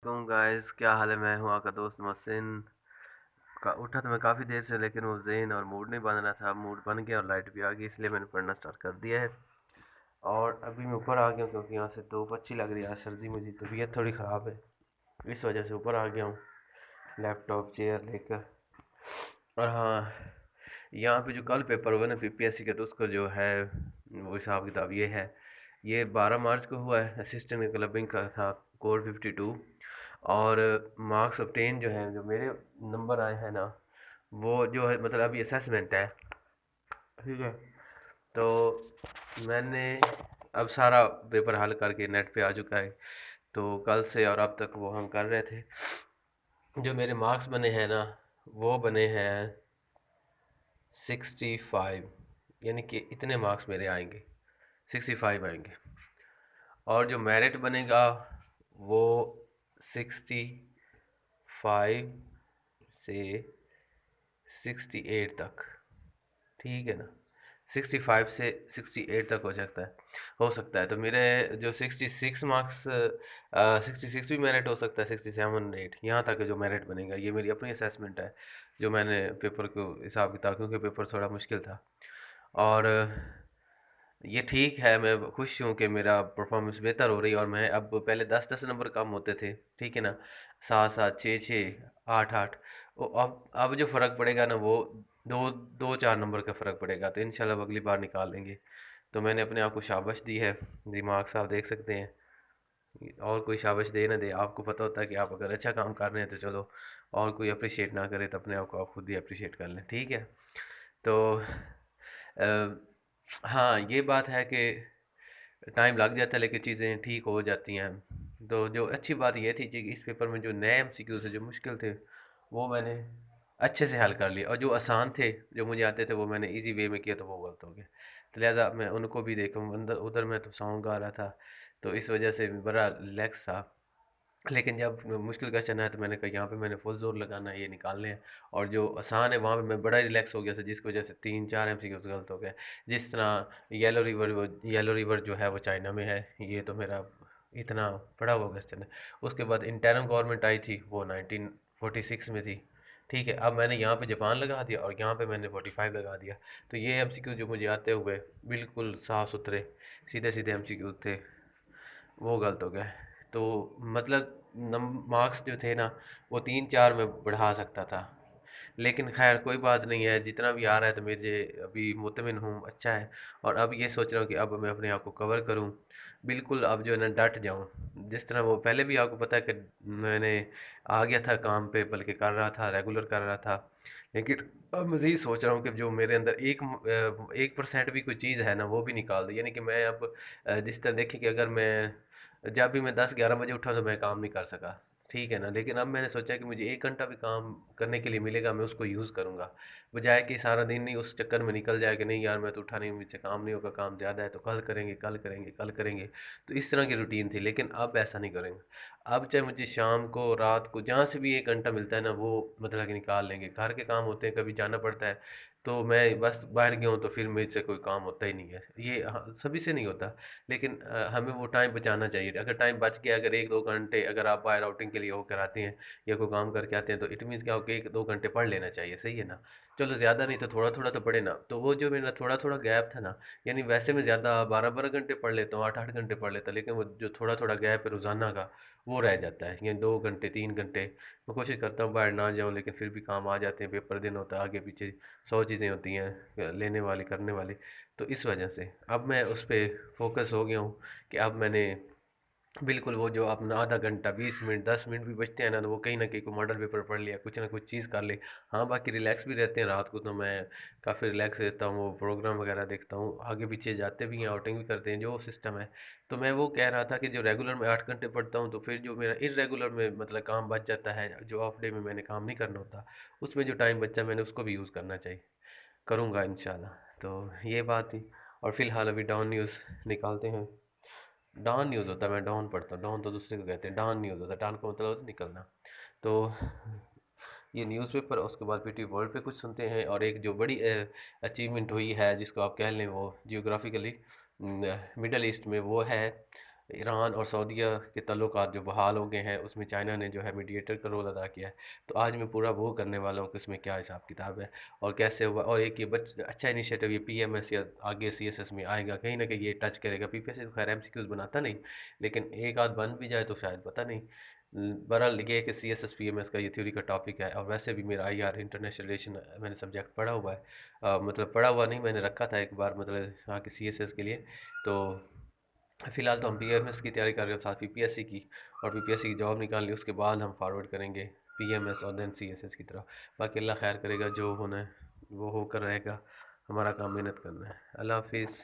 तुम गाइस क्या हाल है। मैं हूँ आपका दोस्त मोहसिन का। उठा तो मैं काफ़ी देर से, लेकिन वो ज़हन और मूड नहीं बन रहा था। मूड बन गया और लाइट भी आ गई, इसलिए मैंने पढ़ना स्टार्ट कर दिया है। और अभी मैं ऊपर आ गया हूँ क्योंकि यहाँ से धूप अच्छी लग रही है। आज सर्दी, मुझी तबीयत थोड़ी ख़राब है, इस वजह से ऊपर आ गया हूँ लैपटॉप चेयर लेकर। और हाँ, यहाँ पे जो कल पेपर हुआ ना पीपीएससी का, तो उसका जो है वो हिसाब किताब ये है। ये 12 मार्च को हुआ है, असिस्टेंट क्लबिंग का था, कोर 52। और मार्क्स ऑब्टेन जो है, जो मेरे नंबर आए हैं ना, वो जो है मतलब अभी असेसमेंट है, ठीक है। तो मैंने अब सारा पेपर हल करके नेट पे आ चुका है। तो कल से और अब तक वो हम कर रहे थे। जो मेरे मार्क्स बने हैं ना, वो बने हैं 65। यानी कि इतने मार्क्स मेरे आएंगे, 65 आएंगे। और जो मेरिट बनेगा वो 65 से 68 तक, ठीक है ना। 65 से 68 तक हो सकता है। तो मेरे जो 66 मार्क्स, 66 भी मेरिट हो सकता है, 67 8 यहाँ तक जो मेरिट बनेगा। ये मेरी अपनी असेसमेंट है, जो मैंने पेपर को हिसाब किताब, क्योंकि पेपर थोड़ा मुश्किल था। और ये ठीक है, मैं खुश हूँ कि मेरा परफॉर्मेंस बेहतर हो रही है। और मैं अब, पहले 10 10 नंबर कम होते थे, ठीक है ना, 7 7 6 6 8 8। अब जो फ़र्क पड़ेगा ना, वो 2 2 4 नंबर का फ़र्क पड़ेगा। तो इंशाल्लाह अब अगली बार निकाल लेंगे। तो मैंने अपने आप को शाबाश दी है। दिमाग आप देख सकते हैं। और कोई शाबाश दे ना दे, आपको पता होता है कि आप अगर अच्छा काम कर रहे हैं तो चलो। और कोई अप्रिशिएट ना करे तो अपने आप को आप खुद ही अप्रिशिएट कर लें, ठीक है। तो हाँ, ये बात है कि टाइम लग जाता है, लेकिन चीज़ें ठीक हो जाती हैं। तो जो अच्छी बात ये थी कि इस पेपर में जो नए एमसीक्यू थे, जो मुश्किल थे, वो मैंने अच्छे से हल कर लिए। और जो आसान थे, जो मुझे आते थे, वो मैंने इजी वे में किया, तो वो गलत हो गया। तो लिहाजा मैं उनको भी देखूँ, अंदर उधर मैं तो सॉन्ग गा रहा था, तो इस वजह से बड़ा रिलैक्स था। लेकिन जब मुश्किल क्वेश्चन है, तो मैंने कहा यहाँ पे मैंने फुल जोर लगाना है, ये निकालने हैं। और जो आसान है, वहाँ पे मैं बड़ा रिलैक्स हो गया था, जिसकी वजह से 3 4 एमसीक्यूज गलत हो गए। जिस तरह येलो रिवर जो है वो चाइना में है, ये तो मेरा इतना बड़ा हुआ क्वेश्चन है। उसके बाद इंटरम गवर्नमेंट आई थी, वो 1946 में थी, ठीक है। अब मैंने यहाँ पे जापान लगा दिया और यहाँ पे मैंने 45 लगा दिया। तो ये एमसीक्यू जो मुझे आते हुए बिल्कुल साफ़ सुथरे सीधे सीधे एमसीक्यू थे, वो गलत हो गया। तो मतलब नम मार्क्स जो थे ना, वो 3 4 में बढ़ा सकता था। लेकिन खैर कोई बात नहीं है, जितना भी आ रहा है तो मेरे अभी मुतमिन हूँ, अच्छा है। और अब ये सोच रहा हूँ कि अब मैं अपने आप को कवर करूँ, बिल्कुल अब जो है ना डट जाऊँ। जिस तरह वो पहले भी आपको पता है कि मैंने आ गया था काम पे, बल्कि कर रहा था, रेगुलर कर रहा था। लेकिन अब मज़ीद सोच रहा हूँ कि जो मेरे अंदर 1% भी कोई चीज़ है ना, वो भी निकाल दे। यानी कि मैं अब जिस तरह देखें कि अगर मैं जब भी मैं 10 11 बजे उठा तो मैं काम नहीं कर सका, ठीक है ना। लेकिन अब मैंने सोचा कि मुझे 1 घंटा भी काम करने के लिए मिलेगा, मैं उसको यूज़ करूँगा। बजाय कि सारा दिन नहीं उस चक्कर में निकल जाए कि नहीं यार मैं तो उठा नहीं, मुझसे काम नहीं होगा, काम ज़्यादा है, तो कल करेंगे, कल करेंगे, कल करेंगे। तो इस तरह की रूटीन थी, लेकिन अब ऐसा नहीं करेंगे। अब चाहे मुझे शाम को, रात को, जहाँ से भी 1 घंटा मिलता है ना, वो मतलब कि निकाल लेंगे। घर के काम होते हैं, कभी जाना पड़ता है, तो मैं बस बाहर गया हूँ तो फिर मेरे से कोई काम होता ही नहीं है। ये सभी से नहीं होता। लेकिन हमें वो टाइम बचाना चाहिए। अगर टाइम बच गया, अगर 1 2 घंटे अगर आप बाहर आउटिंग के लिए होकर आते हैं या कोई काम करके आते हैं, तो इट मीन्स क्या हो कि 1 2 घंटे पढ़ लेना चाहिए, सही है ना। चलो ज़्यादा नहीं तो थोड़ा थोड़ा तो पढ़े ना। तो वो जो मेरा थोड़ा थोड़ा गैप था ना, यानी वैसे मैं ज़्यादा 12 12 घंटे पढ़ लेता हूँ, 8 8 घंटे पढ़ लेता, लेकिन वो जो थोड़ा थोड़ा गैप है रोज़ाना का, वो रह जाता है। ये 2 घंटे 3 घंटे मैं कोशिश करता हूँ बाहर ना जाऊँ, लेकिन फिर भी काम आ जाते हैं। पेपर दिन होता है, आगे पीछे 100 चीज़ें होती हैं लेने वाली, करने वाली। तो इस वजह से अब मैं उस पे फ़ोकस हो गया हूँ कि अब मैंने बिल्कुल वो जो अपना आधा घंटा 20 मिनट 10 मिनट भी बचते हैं ना, तो वो कहीं ना कहीं को मॉडल पेपर पढ़ लिया, कुछ ना कुछ चीज़ कर ले। हाँ, बाकी रिलैक्स भी रहते हैं रात को, तो मैं काफ़ी रिलैक्स रहता हूँ, वो प्रोग्राम वगैरह देखता हूँ, आगे पीछे जाते भी हैं, आउटिंग भी करते हैं, जो सिस्टम है। तो मैं वो कह रहा था कि जो रेगुलर में 8 घंटे पढ़ता हूँ, तो फिर जो मेरा इरेगुलर में मतलब काम बच जाता है, जो ऑफ डे में मैंने काम नहीं करना होता, उसमें जो टाइम बचा मैंने उसको भी यूज़ करना चाहिए। करूँगा इंशाल्लाह। तो ये बात थी। और फिलहाल अभी डॉन न्यूज़ निकालते हैं। डॉन न्यूज़ होता है, मैं डॉन पढ़ता हूँ, डॉन तो दूसरे को कहते हैं, डॉन न्यूज़ होता है, डॉन का मतलब होता है निकलना। तो ये न्यूज़पेपर, उसके बाद पीटी वर्ल्ड पे कुछ सुनते हैं। और एक जो बड़ी अचीवमेंट हुई है, जिसको आप कह लें, वो जियोग्राफिकली मिडल ईस्ट में, वो है ईरान और सऊदीया के ताल्लुकात जो बहाल हो गए हैं, उसमें चाइना ने जो है मीडिएटर का रोल अदा किया है। तो आज मैं पूरा वो करने वाला हूँ कि उसमें क्या हिसाब किताब है और कैसे हुआ। और एक ये अच्छा इनिशिएटिव ये पीएमएस या आगे सीएसएस में आएगा, कहीं ना कहीं ये टच करेगा। पीपीएससी तो खैर एमसीक्यूज बनाता नहीं, लेकिन एक आध बन भी जाए तो शायद, पता नहीं। बहरहाल ये है कि सीएसएस पीएमएस का ये थ्योरी का टॉपिक है। और वैसे भी मेरा आईआर इंटरनेशनल रिलेशन मैंने सब्जेक्ट पढ़ा हुआ है। मतलब पढ़ा हुआ नहीं, मैंने रखा था एक बार, मतलब यहाँ के सीएसएस के लिए। तो फिलहाल तो हम बीएमएस की तैयारी कर रहे हैं, साथ पीपीएससी की। और पीपीएससी की जॉब निकाल ली, उसके बाद हम फॉरवर्ड करेंगे पीएमएस और देन सीएसएस की तरफ। बाकी अल्लाह खैर करेगा, जो होना है वो होकर रहेगा। हमारा काम मेहनत करना है। अल्लाह हाफिज़।